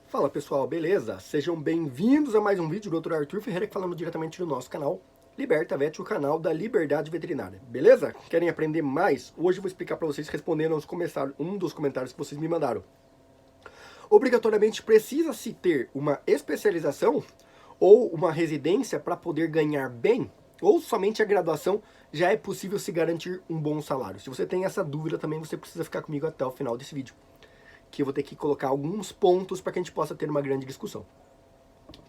Fala pessoal, beleza? Sejam bem-vindos a mais um vídeo do Dr. Arthur Ferreira falando diretamente do nosso canal Liberta Vet, o canal da Liberdade Veterinária. Beleza? Querem aprender mais? Hoje eu vou explicar para vocês respondendo um dos comentários que vocês me mandaram. Obrigatoriamente precisa-se ter uma especialização ou uma residência para poder ganhar bem? Ou somente a graduação já é possível se garantir um bom salário? Se você tem essa dúvida também, você precisa ficar comigo até o final desse vídeo, que eu vou ter que colocar alguns pontos para que a gente possa ter uma grande discussão.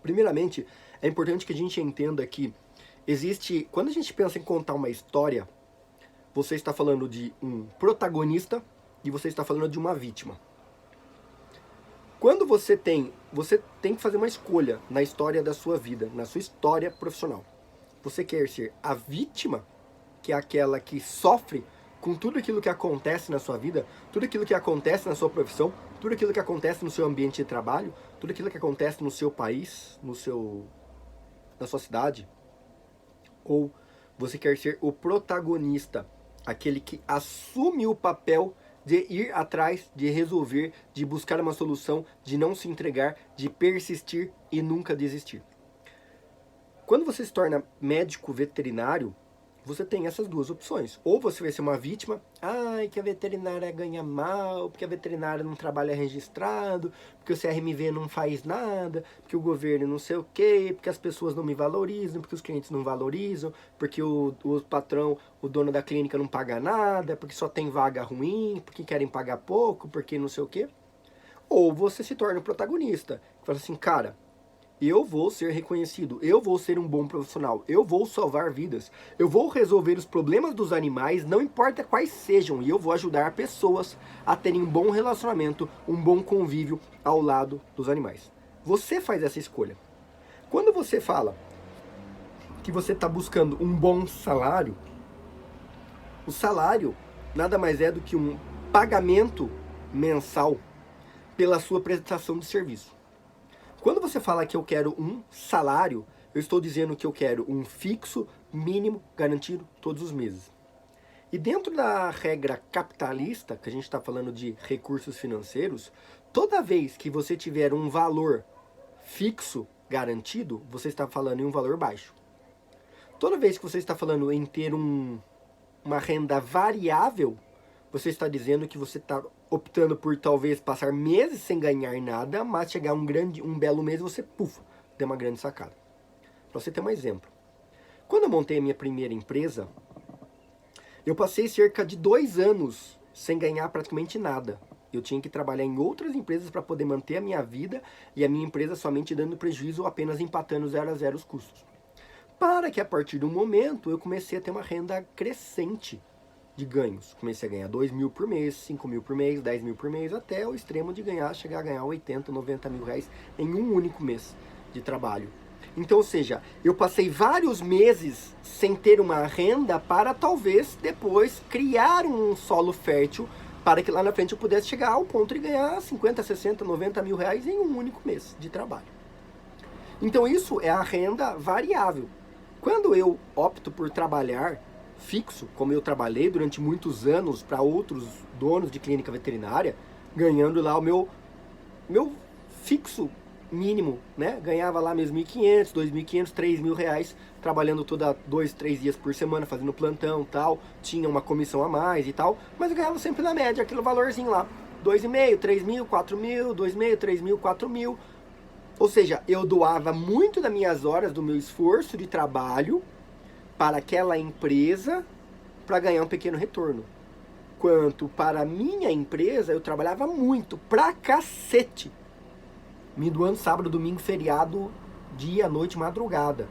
Primeiramente, é importante que a gente entenda que quando a gente pensa em contar uma história, você está falando de um protagonista e você está falando de uma vítima. Quando você tem que fazer uma escolha na história da sua vida, na sua história profissional. Você quer ser a vítima, que é aquela que sofre com tudo aquilo que acontece na sua vida, tudo aquilo que acontece na sua profissão, tudo aquilo que acontece no seu ambiente de trabalho, tudo aquilo que acontece no seu país, na sua cidade? Ou você quer ser o protagonista, aquele que assume o papel de ir atrás, de resolver, de buscar uma solução, de não se entregar, de persistir e nunca desistir? Quando você se torna médico veterinário, você tem essas duas opções. Ou você vai ser uma vítima, que a veterinária ganha mal, porque a veterinária não trabalha registrado, porque o CRMV não faz nada, porque o governo não sei o quê, porque as pessoas não me valorizam, porque os clientes não valorizam, porque o patrão, o dono da clínica não paga nada, porque só tem vaga ruim, porque querem pagar pouco, porque não sei o quê. Ou você se torna o protagonista, que fala assim, cara, eu vou ser reconhecido, eu vou ser um bom profissional, eu vou salvar vidas, eu vou resolver os problemas dos animais, não importa quais sejam, e eu vou ajudar pessoas a terem um bom relacionamento, um bom convívio ao lado dos animais. Você faz essa escolha. Quando você fala que você está buscando um bom salário, o salário nada mais é do que um pagamento mensal pela sua prestação de serviço. Quando você fala que eu quero um salário, eu estou dizendo que eu quero um fixo, mínimo, garantido todos os meses. E dentro da regra capitalista, que a gente está falando de recursos financeiros, toda vez que você tiver um valor fixo, garantido, você está falando em um valor baixo. Toda vez que você está falando em ter uma renda variável, você está dizendo que você está optando por talvez passar meses sem ganhar nada, mas chegar um belo mês você, deu uma grande sacada. Para você ter um exemplo. Quando eu montei a minha primeira empresa, eu passei cerca de 2 anos sem ganhar praticamente nada. Eu tinha que trabalhar em outras empresas para poder manter a minha vida e a minha empresa somente dando prejuízo ou apenas empatando 0 a 0 os custos. Para que a partir de um momento eu comecei a ter uma renda crescente de ganhos. Comecei a ganhar 2 mil por mês, 5 mil por mês, 10 mil por mês, até o extremo de chegar a ganhar 80, 90 mil reais em um único mês de trabalho. Então, ou seja, eu passei vários meses sem ter uma renda para talvez depois criar um solo fértil para que lá na frente eu pudesse chegar ao ponto de ganhar 50, 60, 90 mil reais em um único mês de trabalho. Então isso é a renda variável. Quando eu opto por trabalhar fixo, como eu trabalhei durante muitos anos para outros donos de clínica veterinária, ganhando lá o meu fixo mínimo, né? Ganhava lá meus 1.500, 2.500, 3 mil reais, trabalhando toda 2, 3 dias por semana, fazendo plantão e tal, tinha uma comissão a mais e tal, mas eu ganhava sempre na média, aquele valorzinho lá, 2,5, 3 mil, 4 mil, 2,5, 3 mil, 4 mil, ou seja, eu doava muito das minhas horas, do meu esforço de trabalho, para aquela empresa para ganhar um pequeno retorno. Quanto para a minha empresa, eu trabalhava muito, pra cacete. Me doando sábado, domingo, feriado, dia, noite, madrugada.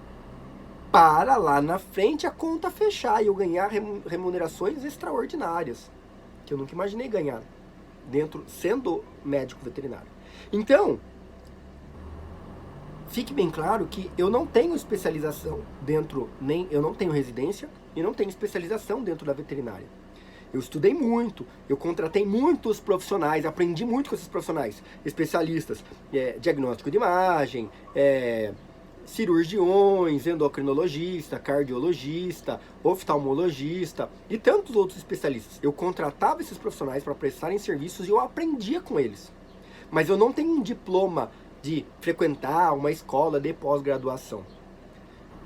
Para lá na frente a conta fechar e eu ganhar remunerações extraordinárias, que eu nunca imaginei ganhar, sendo médico veterinário. Então, fique bem claro que eu não tenho especialização eu não tenho residência e não tenho especialização dentro da veterinária. Eu estudei muito, eu contratei muitos profissionais, aprendi muito com esses profissionais, especialistas, diagnóstico de imagem, cirurgiões, endocrinologista, cardiologista, oftalmologista e tantos outros especialistas. Eu contratava esses profissionais para prestarem serviços e eu aprendia com eles. mas eu não tenho um diploma de frequentar uma escola de pós-graduação.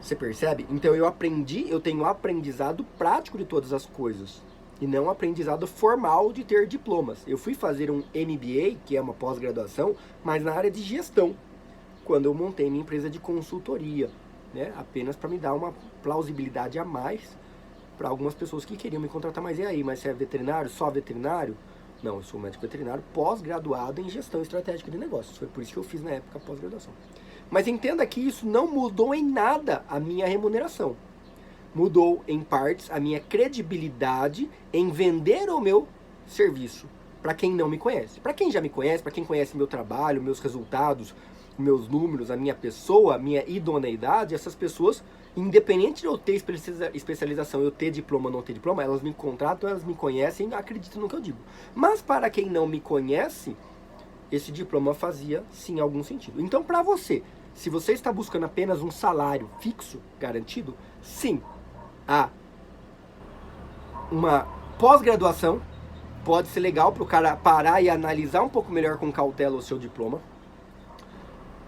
Você percebe? Então eu tenho aprendizado prático de todas as coisas, e não aprendizado formal de ter diplomas. Eu fui fazer um MBA, que é uma pós-graduação, mas na área de gestão, quando eu montei minha empresa de consultoria, né? Apenas para me dar uma plausibilidade a mais para algumas pessoas que queriam me contratar. Mas e aí, mas você é veterinário? Só veterinário? Não, eu sou médico veterinário pós-graduado em gestão estratégica de negócios. Foi por isso que eu fiz na época pós-graduação. Mas entenda que isso não mudou em nada a minha remuneração. Mudou em partes a minha credibilidade em vender o meu serviço para quem não me conhece. Para quem já me conhece, para quem conhece meu trabalho, meus resultados, meus números, a minha pessoa, a minha idoneidade, essas pessoas, independente de eu ter especialização, eu ter diploma ou não ter diploma, elas me contratam, elas me conhecem e acreditam no que eu digo. Mas para quem não me conhece, esse diploma fazia sim algum sentido. Então, para você, se você está buscando apenas um salário fixo, garantido, sim, uma pós-graduação pode ser legal para o cara parar e analisar um pouco melhor com cautela o seu diploma.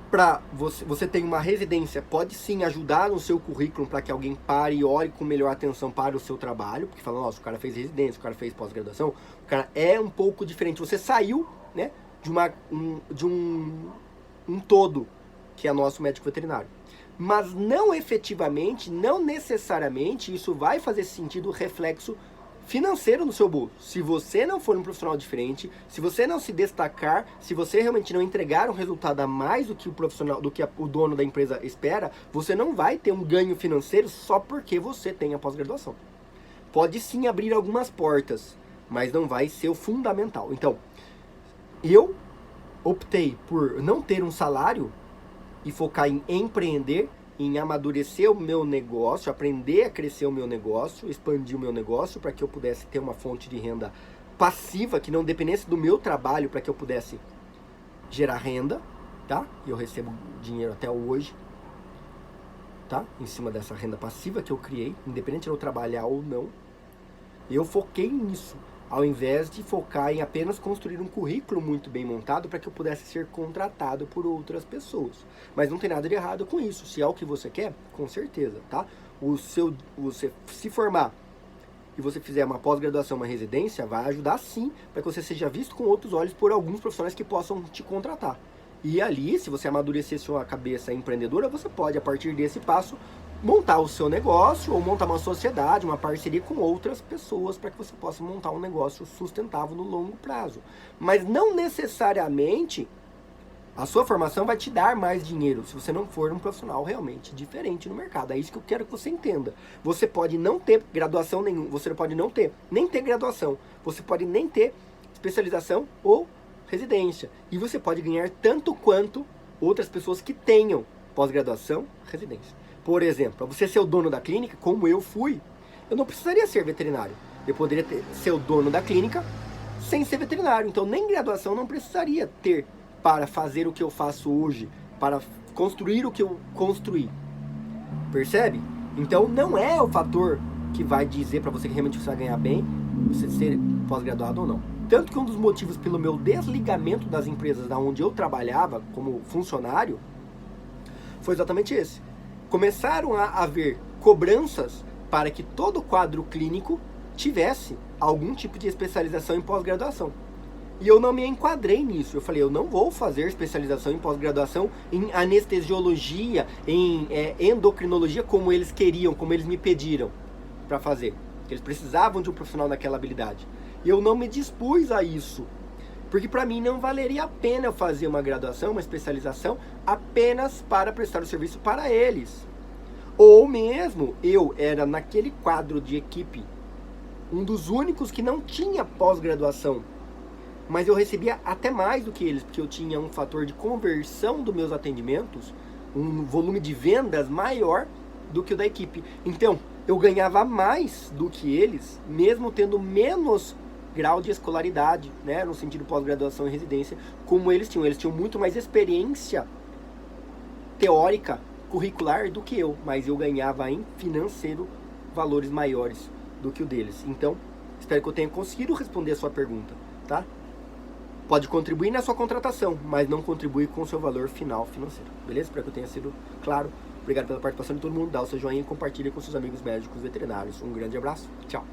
Para você tem uma residência, pode sim ajudar no seu currículo para que alguém pare e olhe com melhor atenção para o seu trabalho, porque fala, nossa, o cara fez residência, o cara fez pós-graduação, o cara é um pouco diferente. Você saiu, né, de um todo, que é nosso médico veterinário. Mas não efetivamente, não necessariamente, isso vai fazer sentido reflexo financeiro no seu bolso. Se você não for um profissional diferente, se você não se destacar, se você realmente não entregar um resultado a mais do que o profissional, do que o dono da empresa espera, você não vai ter um ganho financeiro só porque você tem a pós-graduação. Pode sim abrir algumas portas, mas não vai ser o fundamental. Então, eu optei por não ter um salário e focar em empreender, em amadurecer o meu negócio, aprender a crescer o meu negócio, expandir o meu negócio para que eu pudesse ter uma fonte de renda passiva que não dependesse do meu trabalho, para que eu pudesse gerar renda, tá? E eu recebo dinheiro até hoje, tá? Em cima dessa renda passiva que eu criei, independente de eu trabalhar ou não. Eu foquei nisso, ao invés de focar em apenas construir um currículo muito bem montado para que eu pudesse ser contratado por outras pessoas. Mas não tem nada de errado com isso. Se é o que você quer, com certeza, tá? Você se formar e você fizer uma pós-graduação, uma residência, vai ajudar sim para que você seja visto com outros olhos por alguns profissionais que possam te contratar. E ali, se você amadurecer sua cabeça empreendedora, você pode, a partir desse passo, montar o seu negócio ou montar uma sociedade, uma parceria com outras pessoas para que você possa montar um negócio sustentável no longo prazo. Mas não necessariamente a sua formação vai te dar mais dinheiro se você não for um profissional realmente diferente no mercado. É isso que eu quero que você entenda. Você pode não ter graduação nenhuma, você pode não ter, nem ter graduação, você pode nem ter especialização ou residência. E você pode ganhar tanto quanto outras pessoas que tenham pós-graduação, residência. Por exemplo, para você ser o dono da clínica, como eu fui, eu não precisaria ser veterinário. Eu poderia ser o dono da clínica sem ser veterinário. Então, nem graduação não precisaria ter para fazer o que eu faço hoje, para construir o que eu construí. Percebe? Então, não é o fator que vai dizer para você que realmente você vai ganhar bem, você ser pós-graduado ou não. Tanto que um dos motivos pelo meu desligamento das empresas da onde eu trabalhava como funcionário foi exatamente esse. Começaram a haver cobranças para que todo quadro clínico tivesse algum tipo de especialização em pós-graduação. E eu não me enquadrei nisso. Eu falei, eu não vou fazer especialização em pós-graduação em anestesiologia, em endocrinologia, como eles queriam, como eles me pediram para fazer. Eles precisavam de um profissional naquela habilidade. E eu não me dispus a isso. Porque para mim não valeria a pena eu fazer uma graduação, uma especialização, apenas para prestar o serviço para eles. Ou mesmo eu era naquele quadro de equipe, um dos únicos que não tinha pós-graduação. Mas eu recebia até mais do que eles, porque eu tinha um fator de conversão dos meus atendimentos, um volume de vendas maior do que o da equipe. Então, eu ganhava mais do que eles, mesmo tendo menos grau de escolaridade, né, no sentido pós-graduação e residência, como eles tinham. Eles tinham muito mais experiência teórica, curricular do que eu, mas eu ganhava em financeiro valores maiores do que o deles. Então, espero que eu tenha conseguido responder a sua pergunta, tá? pode contribuir na sua contratação, mas não contribui com o seu valor final financeiro. Beleza? Espero que eu tenha sido claro. Obrigado pela participação de todo mundo. Dá o seu joinha e compartilhe com seus amigos médicos veterinários. Um grande abraço. Tchau.